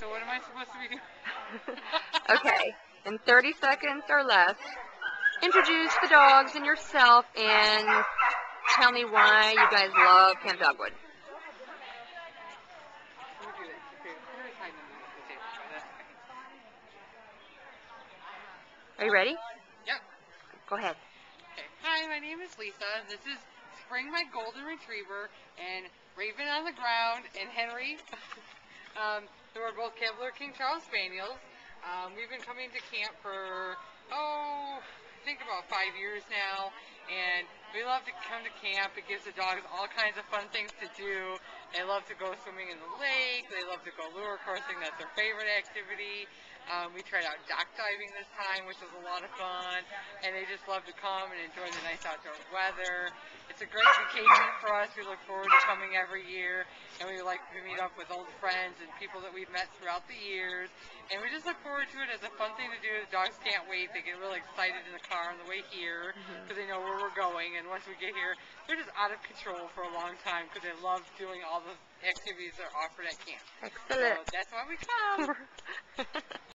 so what am I supposed to be doing? Okay, in 30 seconds or less, introduce the dogs and yourself and tell me why you guys love Camp Dogwood. Are you ready? Yep. Go ahead. Okay. Hi, my name is Lisa. This is Spring, my golden retriever, and Raven on the ground, and Henry, who are both Cavalier King Charles Spaniels. We've been coming to camp for, I think about 5 years now, and we love to come to camp. It gives the dogs all kinds of fun things to do. They love to go swimming in the lake. They love to go lure coursing. That's their favorite activity. We tried out dock diving this time, which was a lot of fun, and they just love to come and enjoy the nice outdoor weather. It's a great vacation for us. We look forward to coming every year, and we like to meet up with old friends and people that we've met throughout the years, and we just look forward to it as a fun thing to do. The dogs can't wait. They get really excited in the car on the way here because they know where we're going, and once we get here, they're just out of control for a long time because they love doing all the activities that are offered at camp. Excellent. So that's why we come.